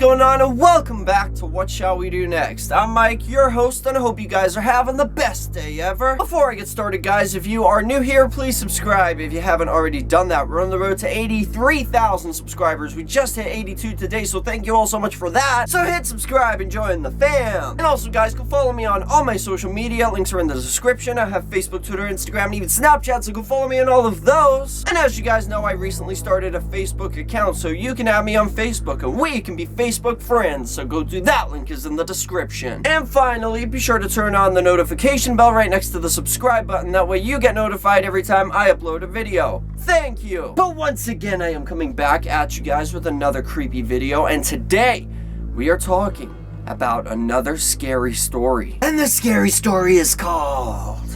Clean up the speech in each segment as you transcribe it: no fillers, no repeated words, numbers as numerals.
going on, and welcome back to What Shall We Do Next? I'm Mike, your host, and I hope you guys are having the best day ever. Before I get started, guys, if you are new here, please subscribe if you haven't already done that. We're on the road to 83,000 subscribers. We just hit 82 today, so thank you all so much for that. So hit subscribe and join the fam. And also, guys, go follow me on all my social media. Links are in the description. I have Facebook, Twitter, Instagram, and even Snapchat, so go follow me on all of those. And as you guys know, I recently started a Facebook account, so you can add me on Facebook, and we can be Facebook friends, so go do that. Link is in the description. And finally, be sure to turn on the notification bell right next to the subscribe button. That way you get notified every time I upload a video. Thank you. But once again, I am coming back at you guys with another creepy video, and today we are talking about another scary story. And the scary story is called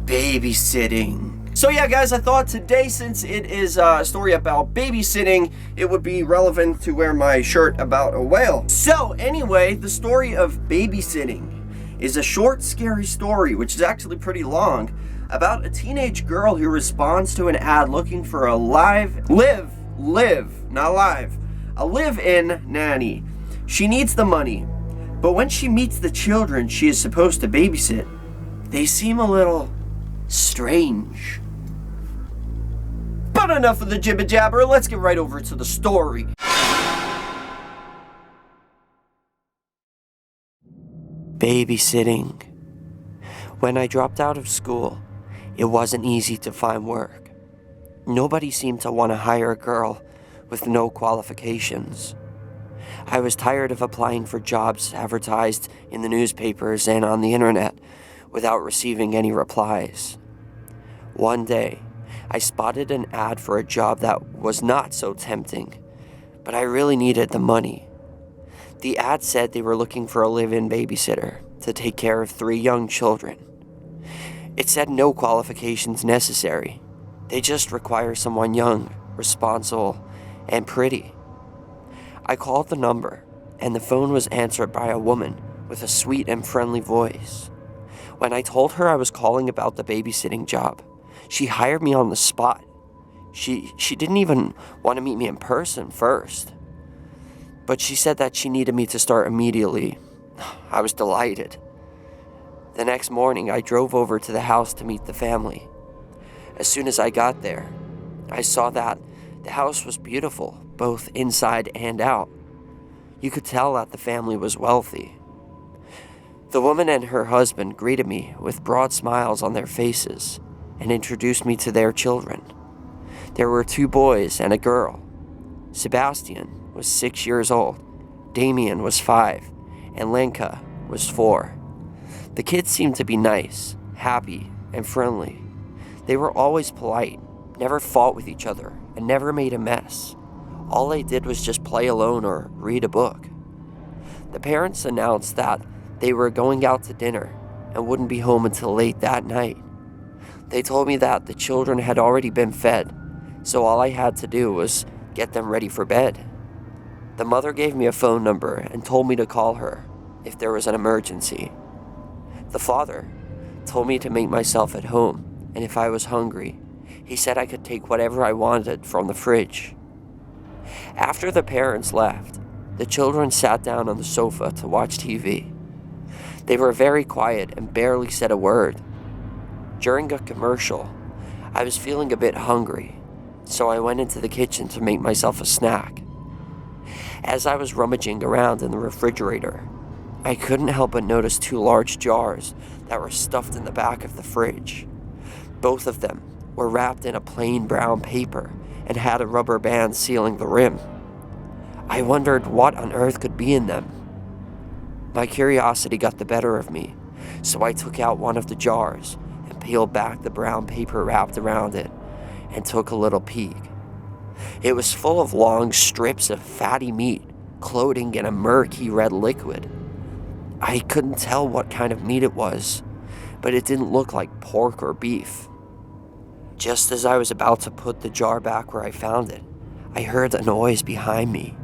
babysitting. So yeah, guys, I thought today, since it is a story about babysitting, it would be relevant to wear my shirt about a whale. So anyway, the story of babysitting is a short, scary story, which is actually pretty long, about a teenage girl who responds to an ad looking for a live-in nanny. She needs the money, but when she meets the children she is supposed to babysit, they seem a little strange. But enough of the jibber jabber, let's get right over to the story. Babysitting. When I dropped out of school, it wasn't easy to find work. Nobody seemed to want to hire a girl with no qualifications. I was tired of applying for jobs advertised in the newspapers and on the internet without receiving any replies. One day, I spotted an ad for a job that was not so tempting, but I really needed the money. The ad said they were looking for a live-in babysitter to take care of 3 young children. It said no qualifications necessary. They just require someone young, responsible, and pretty. I called the number, and the phone was answered by a woman with a sweet and friendly voice. When I told her I was calling about the babysitting job, she hired me on the spot. She didn't even want to meet me in person first, but she said that she needed me to start immediately. I was delighted. The next morning, I drove over to the house to meet the family. As soon as I got there, I saw that the house was beautiful, both inside and out. You could tell that the family was wealthy. The woman and her husband greeted me with broad smiles on their faces and introduced me to their children. There were 2 boys and a girl. Sebastian was 6 years old, Damien was 5, and Lenka was 4. The kids seemed to be nice, happy, and friendly. They were always polite, never fought with each other, and never made a mess. All they did was just play alone or read a book. The parents announced that they were going out to dinner and wouldn't be home until late that night. They told me that the children had already been fed, so all I had to do was get them ready for bed. The mother gave me a phone number and told me to call her if there was an emergency. The father told me to make myself at home, and if I was hungry, he said I could take whatever I wanted from the fridge. After the parents left, the children sat down on the sofa to watch TV. They were very quiet and barely said a word. During a commercial, I was feeling a bit hungry, so I went into the kitchen to make myself a snack. As I was rummaging around in the refrigerator, I couldn't help but notice 2 large jars that were stuffed in the back of the fridge. Both of them were wrapped in a plain brown paper and had a rubber band sealing the rim. I wondered what on earth could be in them. My curiosity got the better of me, so I took out one of the jars and peeled back the brown paper wrapped around it and took a little peek. It was full of long strips of fatty meat floating in a murky red liquid. I couldn't tell what kind of meat it was, but it didn't look like pork or beef. Just as I was about to put the jar back where I found it, I heard a noise behind me.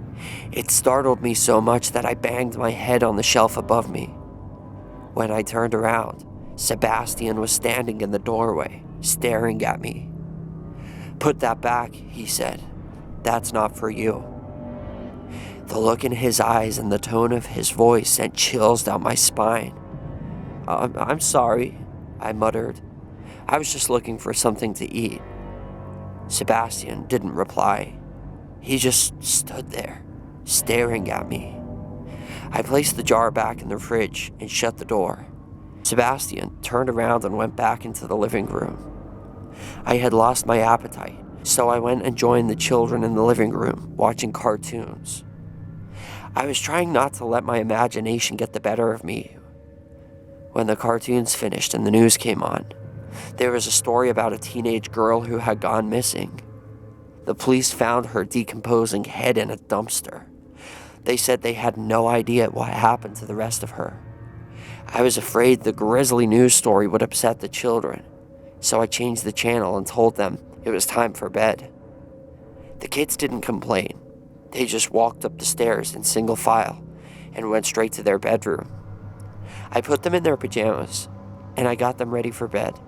It startled me so much that I banged my head on the shelf above me. When I turned around, Sebastian was standing in the doorway, staring at me. "Put that back," he said. "That's not for you." The look in his eyes and the tone of his voice sent chills down my spine. I'm sorry," I muttered. "I was just looking for something to eat." Sebastian didn't reply. He just stood there, staring at me. I placed the jar back in the fridge and shut the door. Sebastian turned around and went back into the living room. I had lost my appetite, so I went and joined the children in the living room, watching cartoons. I was trying not to let my imagination get the better of me. When the cartoons finished and the news came on, there was a story about a teenage girl who had gone missing. The police found her decomposing head in a dumpster. They said they had no idea what happened to the rest of her. I was afraid the grisly news story would upset the children, so I changed the channel and told them it was time for bed. The kids didn't complain. They just walked up the stairs in single file and went straight to their bedroom. I put them in their pajamas, and I got them ready for bed.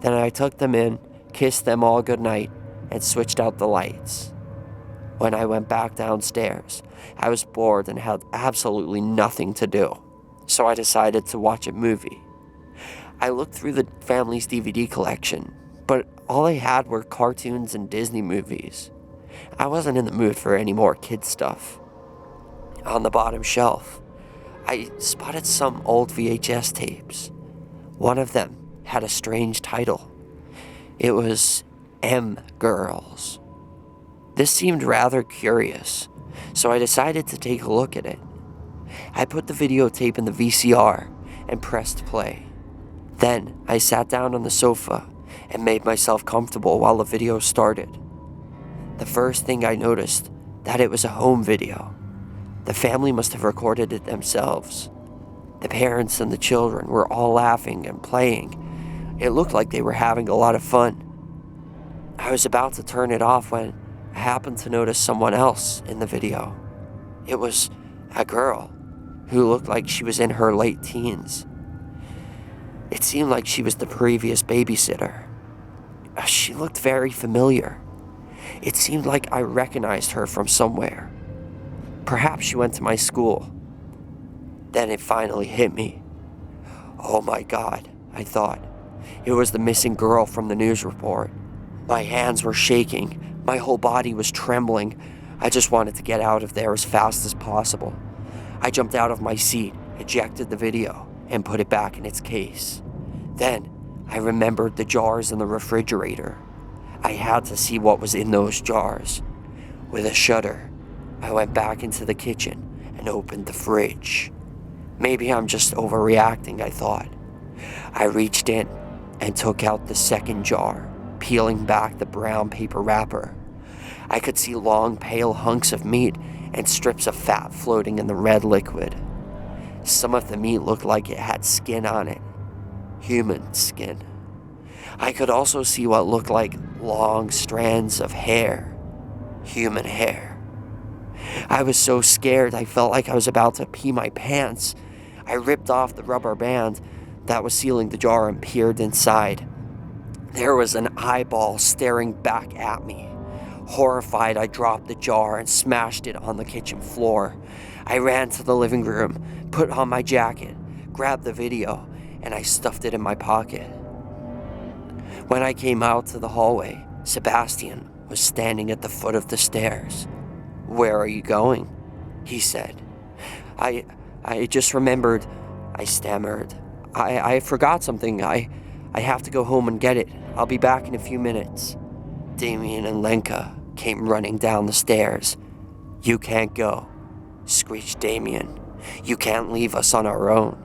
Then I took them in, kissed them all goodnight, and switched out the lights. When I went back downstairs, I was bored and had absolutely nothing to do, so I decided to watch a movie. I looked through the family's DVD collection, but all they had were cartoons and Disney movies. I wasn't in the mood for any more kid stuff. On the bottom shelf, I spotted some old VHS tapes. One of them had a strange title. It was M Girls. This seemed rather curious, so I decided to take a look at it. I put the videotape in the VCR and pressed play. Then I sat down on the sofa and made myself comfortable while the video started. The first thing I noticed, that it was a home video. The family must have recorded it themselves. The parents and the children were all laughing and playing. It looked like they were having a lot of fun. I was about to turn it off when I happened to notice someone else in the video. It was a girl who looked like she was in her late teens. It seemed like she was the previous babysitter. She looked very familiar. It seemed like I recognized her from somewhere. Perhaps she went to my school. Then it finally hit me. Oh my God, I thought. It was the missing girl from the news report. My hands were shaking. My whole body was trembling. I just wanted to get out of there as fast as possible. I jumped out of my seat, ejected the video, and put it back in its case. Then I remembered the jars in the refrigerator. I had to see what was in those jars. With a shudder, I went back into the kitchen and opened the fridge. Maybe I'm just overreacting, I thought. I reached in and took out the second jar, peeling back the brown paper wrapper. I could see long, pale hunks of meat and strips of fat floating in the red liquid. Some of the meat looked like it had skin on it. Human skin. I could also see what looked like long strands of hair. Human hair. I was so scared I felt like I was about to pee my pants. I ripped off the rubber band that was sealing the jar and peered inside. There was an eyeball staring back at me. Horrified, I dropped the jar and smashed it on the kitchen floor. I ran to the living room, put on my jacket, grabbed the video, and I stuffed it in my pocket. When I came out to the hallway, Sebastian was standing at the foot of the stairs. "Where are you going?" he said. I just remembered," I stammered. I forgot something. I have to go home and get it. I'll be back in a few minutes." Damien and Lenka came running down the stairs. "You can't go," screeched Damien. "You can't leave us on our own."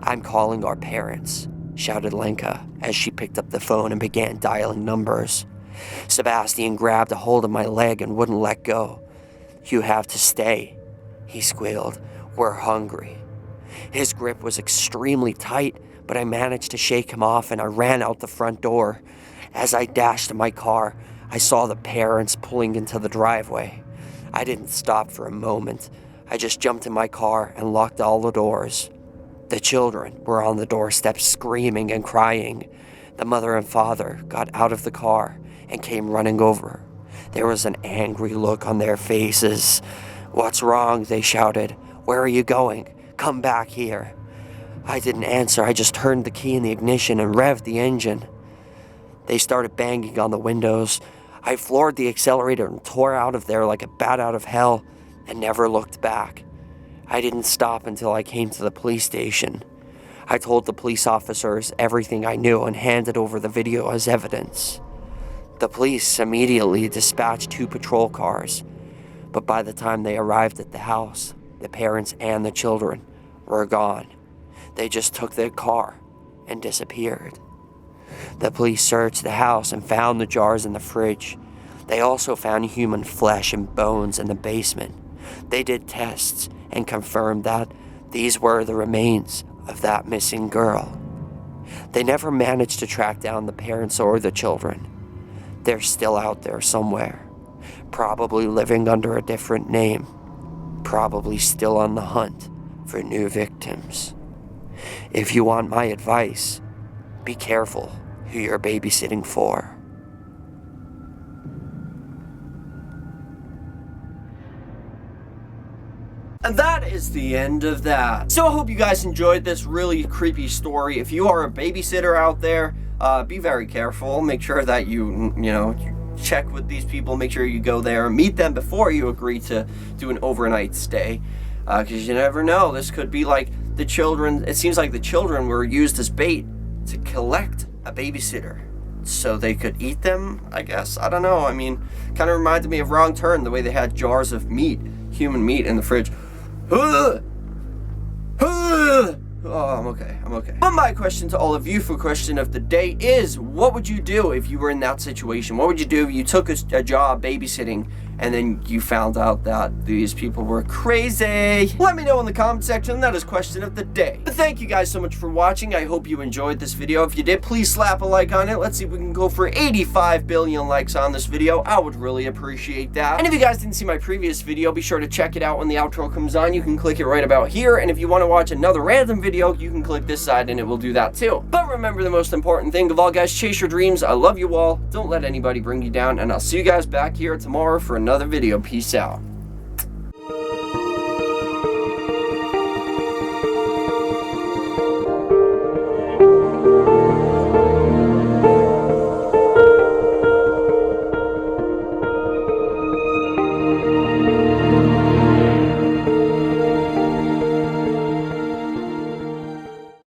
"I'm calling our parents," shouted Lenka as she picked up the phone and began dialing numbers. Sebastian grabbed a hold of my leg and wouldn't let go. "You have to stay," he squealed. "We're hungry." His grip was extremely tight, but I managed to shake him off and I ran out the front door. As I dashed to my car, I saw the parents pulling into the driveway. I didn't stop for a moment. I just jumped in my car and locked all the doors. The children were on the doorstep screaming and crying. The mother and father got out of the car and came running over. There was an angry look on their faces. "What's wrong?" they shouted. "Where are you going? Come back here." I didn't answer. I just turned the key in the ignition and revved the engine. They started banging on the windows. I floored the accelerator and tore out of there like a bat out of hell and never looked back. I didn't stop until I came to the police station. I told the police officers everything I knew and handed over the video as evidence. The police immediately dispatched 2 patrol cars, but by the time they arrived at the house, the parents and the children were gone. They just took their car and disappeared. The police searched the house and found the jars in the fridge. They also found human flesh and bones in the basement. They did tests and confirmed that these were the remains of that missing girl. They never managed to track down the parents or the children. They're still out there somewhere, probably living under a different name, probably still on the hunt for new victims. If you want my advice, be careful who you're babysitting for. And that is the end of that. So I hope you guys enjoyed this really creepy story. If you are a babysitter out there, be very careful. Make sure that you check with these people. Make sure you go there and meet them before you agree to do an overnight stay. Because you never know. This could be like the children. It seems like the children were used as bait to collect a babysitter so they could eat them, I guess. I don't know. I mean, kind of reminded me of Wrong Turn, the way they had jars of meat, human meat in the fridge. Oh, I'm okay. But my question to all of you for question of the day is, what would you do if you were in that situation? What would you do if you took a job babysitting and then you found out that these people were crazy? Let me know in the comment section. That is question of the day. But thank you guys so much for watching. I hope you enjoyed this video. If you did, please slap a like on it. Let's see if we can go for 85 billion likes on this video. I would really appreciate that. And if you guys didn't see my previous video, be sure to check it out when the outro comes on. You can click it right about here. And if you want to watch another random video, you can click this side and it will do that too. But remember, the most important thing of all, guys, chase your dreams. I love you all. Don't let anybody bring you down. And I'll see you guys back here tomorrow for another video. Peace out.